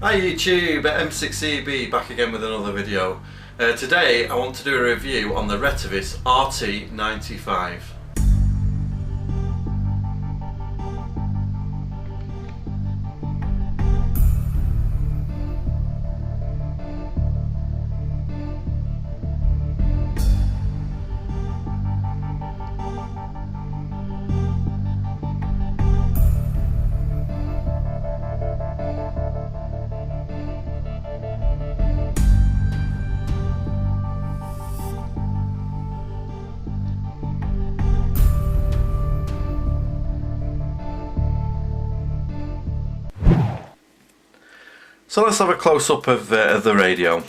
Hi YouTube, M6EB back again with another video. Today I want to do a review on the Retevis RT95. So let's have a close-up of the radio.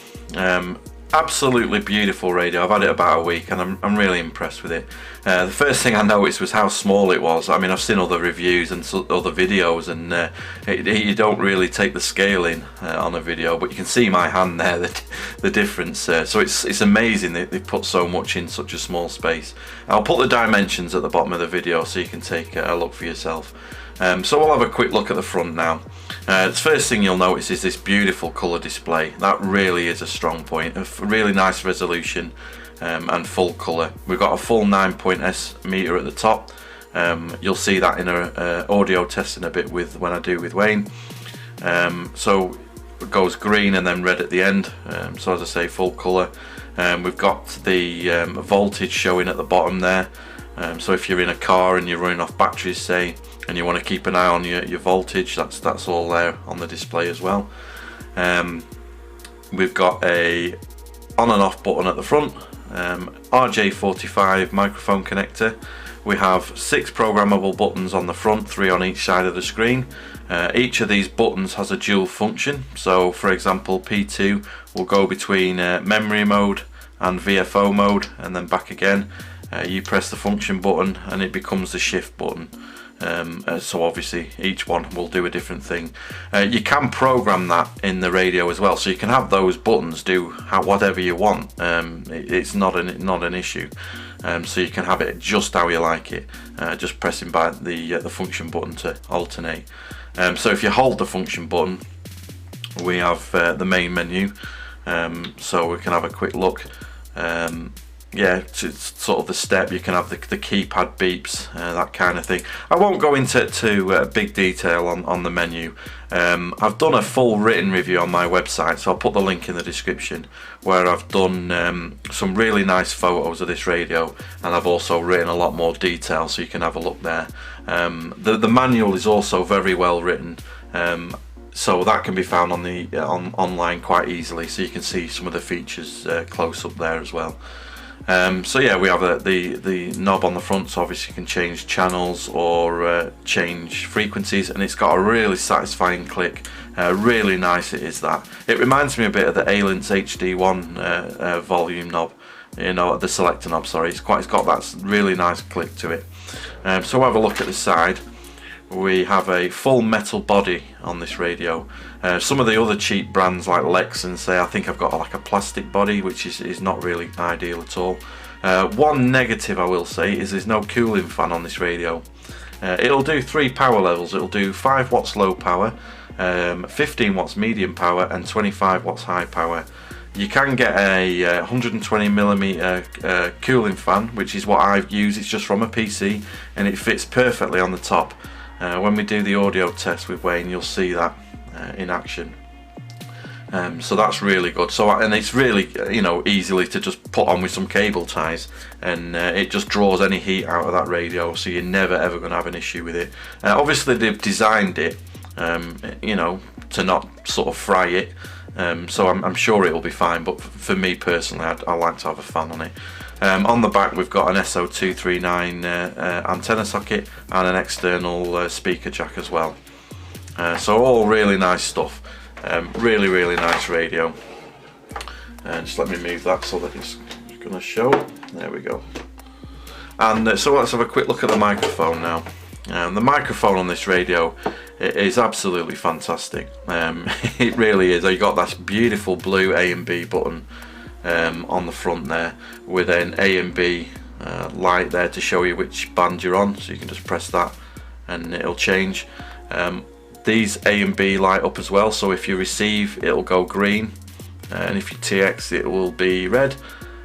Absolutely beautiful radio. I've had it about a week and I'm really impressed with it. The first thing I noticed was how small it was. I mean, I've seen other reviews and other videos, and you don't really take the scale in on a video, but you can see my hand there, the difference. So it's amazing that they've put so much in such a small space. I'll put the dimensions at the bottom of the video so you can take a look for yourself. So we'll have a quick look at the front now. The first thing you'll notice is this beautiful colour display. That really is a strong point. A really nice resolution and full colour. We've got a full 9-point-S meter at the top. You'll see that in a audio test in a bit when I do with Wayne. So it goes green and then red at the end. So as I say, full colour. We've got the voltage showing at the bottom there. So if you're in a car and you're running off batteries, say, and you want to keep an eye on your voltage, that's all there on the display as well. We've got a on and off button at the front, RJ45 microphone connector. We have 6 programmable buttons on the front, 3 on each side of the screen. Each of these buttons has a dual function. So for example, P2 will go between memory mode and VFO mode and then back again. You press the function button and it becomes the shift button. So obviously each one will do a different thing. You can program that in the radio as well, so you can have those buttons do whatever you want. It's not an issue. So you can have it just how you like it, just pressing by the function button to alternate. So if you hold the function button, we have the main menu. So we can have a quick look. Yeah, it's sort of the step. You can have the keypad beeps, that kind of thing. I won't go into big detail on the menu. I've done a full written review on my website, so I'll put the link in the description, where I've done some really nice photos of this radio, and I've also written a lot more detail, so you can have a look there. The manual is also very well written, so that can be found on online quite easily, so you can see some of the features close up there as well. So yeah, we have the knob on the front, so obviously you can change channels or change frequencies, and it's got a really satisfying click. Really nice it is that. It reminds me a bit of the Alliance HD1 volume knob, you know, the selector knob, sorry. It's got that really nice click to it. So we'll have a look at the side. We have a full metal body on this radio. Some of the other cheap brands like Lex and say, I think I've got like a plastic body, which is not really ideal at all. One negative I will say is there's no cooling fan on this radio. It'll do 3 power levels. It'll do 5 watts low power, 15 watts medium power and 25 watts high power. You can get a 120mm cooling fan, which is what I've used. It's just from a PC and it fits perfectly on the top. When we do the audio test with Wayne, you'll see that in action. So that's really good. And it's really, you know, easily to just put on with some cable ties, and it just draws any heat out of that radio, so you're never ever going to have an issue with it. Obviously they've designed it, you know, to not sort of fry it. So I'm sure it will be fine, but for me personally, I like to have a fan on it. On the back we've got an SO239 antenna socket and an external speaker jack as well. So all really nice stuff. Really nice radio. And just let me move that so that it's going to show. There we go. And so let's have a quick look at the microphone now. The microphone on this radio is absolutely fantastic. It really is. You got that beautiful blue A and B button on the front there, with an A and B light there to show you which band you're on, so you can just press that and it'll change. These A and B light up as well, so if you receive it'll go green, and if you TX it will be red.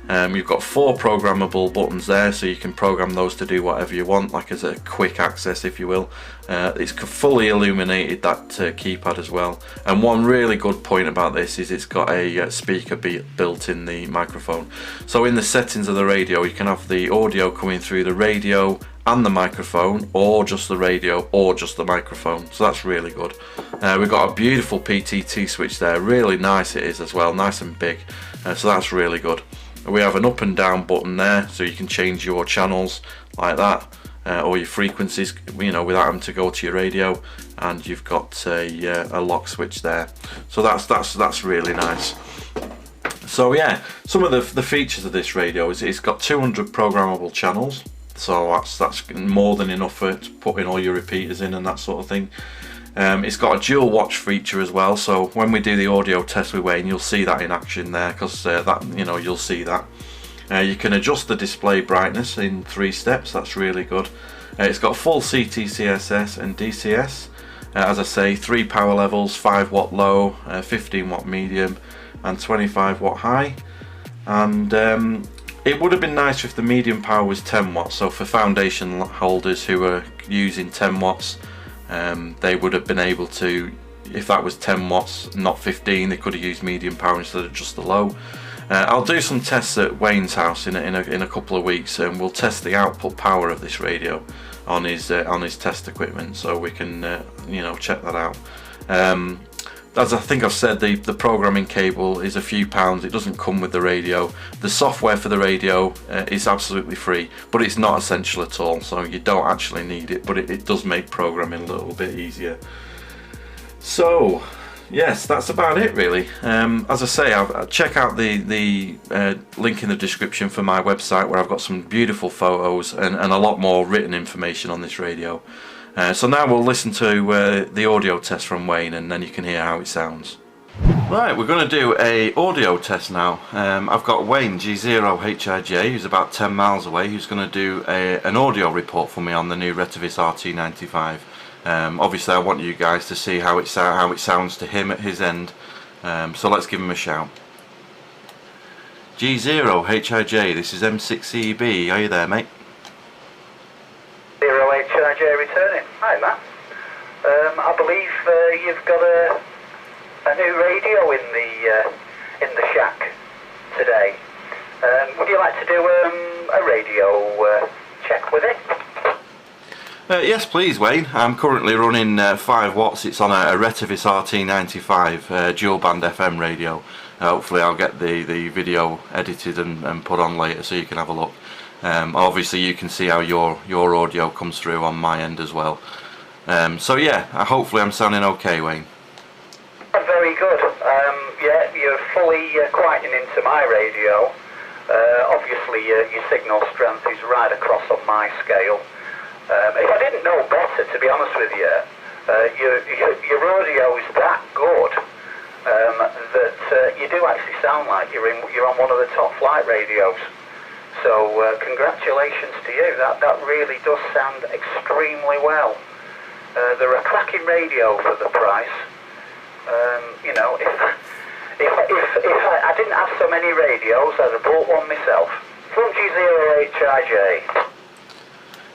You've got 4 programmable buttons there, so you can program those to do whatever you want, like as a quick access if you will. It's fully illuminated, that keypad as well, and one really good point about this is it's got a speaker built in the microphone. So in the settings of the radio you can have the audio coming through the radio and the microphone, or just the radio or just the microphone, so that's really good. We've got a beautiful PTT switch there, really nice it is as well, nice and big, so that's really good. We have an up and down button there, so you can change your channels like that, or your frequencies, you know, without having to go to your radio. And you've got a lock switch there, so that's really nice. So yeah, some of the features of this radio is it's got 200 programmable channels, so that's more than enough for it to put in all your repeaters in and that sort of thing. It's got a dual watch feature as well, so when we do the audio test with Wayne you'll see that in action there, because that, you know, you'll see that. You can adjust the display brightness in 3 steps, that's really good. It's got full CTCSS and DCS, as I say, 3 power levels, 5 watt low, 15 watt medium and 25 watt high. And it would have been nicer if the medium power was 10 watts, so for foundation holders who are using 10 watts, they would have been able to, if that was 10 watts not 15, they could have used medium power instead of just the low. I'll do some tests at Wayne's house in a couple of weeks, and we'll test the output power of this radio on his test equipment, so we can you know, check that out. As I think I've said, the programming cable is a few pounds. It doesn't come with the radio. The software for the radio is absolutely free, but it's not essential at all, so you don't actually need it, but it does make programming a little bit easier. So yes, that's about it really. As I say, check out the link in the description for my website, where I've got some beautiful photos and a lot more written information on this radio. So now we'll listen to the audio test from Wayne, and then you can hear how it sounds. Right, we're going to do a audio test now. I've got Wayne G0HIJ, who's about 10 miles away, who's going to do an audio report for me on the new Retevis RT95. Obviously I want you guys to see how it sounds to him at his end, so let's give him a shout. G0HIJ, this is M6CB, are you there, mate? 0HIJ returning. Hi Matt. I believe you've got a new radio in the shack today. Would you like to do a radio check with it? Yes please Wayne, I'm currently running 5 watts, it's on a Retevis RT95 dual band FM radio. Hopefully I'll get the video edited and put on later so you can have a look. Obviously you can see how your audio comes through on my end as well. So yeah, hopefully I'm sounding okay, Wayne. Very good. Yeah, you're fully quieting into my radio. Obviously your signal strength is right across on my scale. If I didn't know better, to be honest with you, your audio is that good that you do actually sound like you're on one of the top flight radios. So congratulations to you. That really does sound extremely well. They're a cracking radio for the price. You know, if I didn't have so many radios, I'd have bought one myself. From G0HIJ.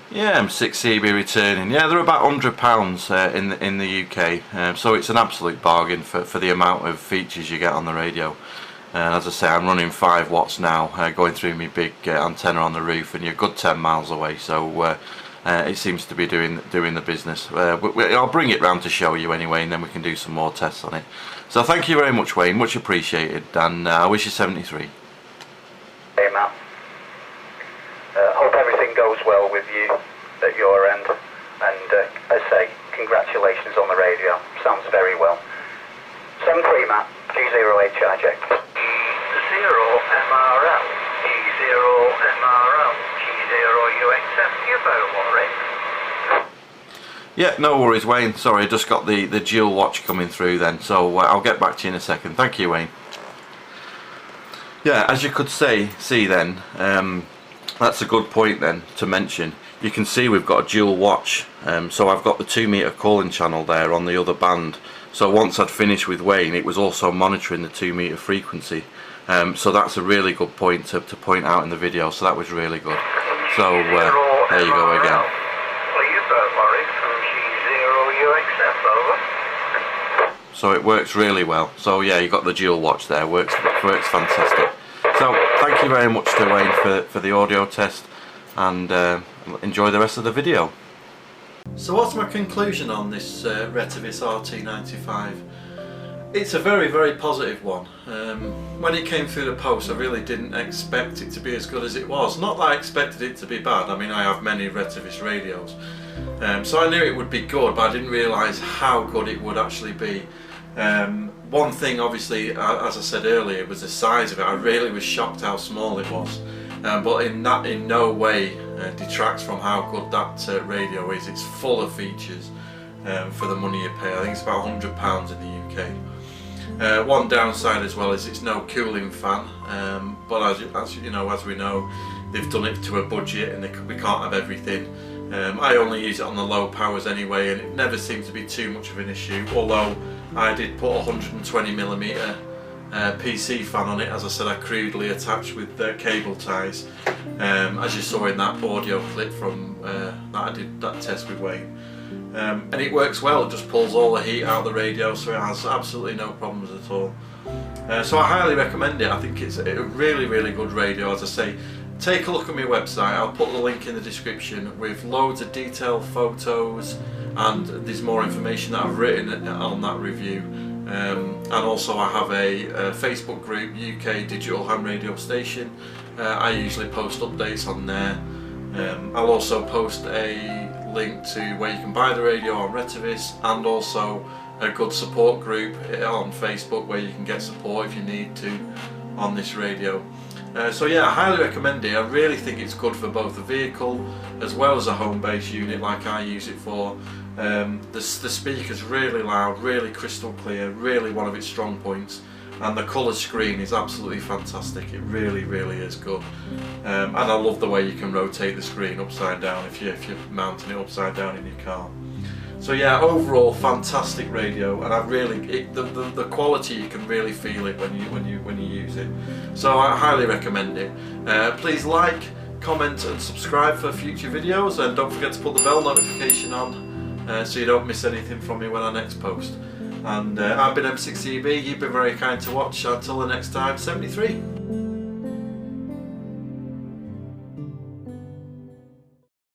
Yeah, M6CB returning. Yeah, they're about £100 in the UK, so it's an absolute bargain for the amount of features you get on the radio. As I say, I'm running 5 watts now, going through my big antenna on the roof, and you're a good 10 miles away, so it seems to be doing the business. I'll bring it round to show you anyway, and then we can do some more tests on it. So thank you very much Wayne, much appreciated, and I wish you 73. Hey Matt. Hope everything goes well with you at your end, and I say congratulations on the radio, sounds very well. 73 Matt, G0HIJ. 0MRL, G0MRL, G0UHF, you better worry. Yeah, no worries Wayne, sorry, I just got the dual watch coming through then, so I'll get back to you in a second. Thank you Wayne. Yeah, as you could see then, that's a good point then to mention. you can see we've got a dual watch, so I've got the 2 meter calling channel there on the other band. So once I'd finished with weighing, it was also monitoring the 2 meter frequency. So that's a really good point to point out in the video, so that was really good. So there you go again. So it works really well. So yeah, you got the dual watch there, works fantastic. So thank you very much to Wayne for the audio test, and enjoy the rest of the video. So what's my conclusion on this Retevis RT95? It's a very, very positive one. When it came through the post, I really didn't expect it to be as good as it was. Not that I expected it to be bad. I mean, I have many Retevis radios, so I knew it would be good, but I didn't realise how good it would actually be. One thing, obviously, as I said earlier, was the size of it. I really was shocked how small it was, but in no way detracts from how good that radio is. It's full of features for the money you pay. I think it's about £100 in the UK. One downside as well is it's no cooling fan, but as you know, as we know, they've done it to a budget, and we can't have everything. I only use it on the low powers anyway, and it never seems to be too much of an issue, although I did put a 120mm PC fan on it. As I said, I crudely attached with cable ties, as you saw in that audio clip from that I did that test with Wayne. And it works well. It just pulls all the heat out of the radio, so it has absolutely no problems at all. So I highly recommend it. I think it's a really, really good radio. As I say, take a look at my website. I'll put the link in the description with loads of detailed photos, and there's more information that I've written on that review. And also I have a Facebook group, UK Digital Ham Radio Station. I usually post updates on there. I'll also post a link to where you can buy the radio on Retevis, and also a good support group on Facebook where you can get support if you need to on this radio. So yeah, I highly recommend it. I really think it's good for both the vehicle as well as a home base unit like I use it for. The speaker's really loud, really crystal clear, really one of its strong points, and the colour screen is absolutely fantastic. It really, really is good. And I love the way you can rotate the screen upside down if you're mounting it upside down in your car. So yeah, overall fantastic radio, and I really the quality, you can really feel it when you use it. So I highly recommend it. Please like, comment and subscribe for future videos, and don't forget to put the bell notification on so you don't miss anything from me when I next post. And I've been M6EB, you've been very kind to watch. Until the next time, 73.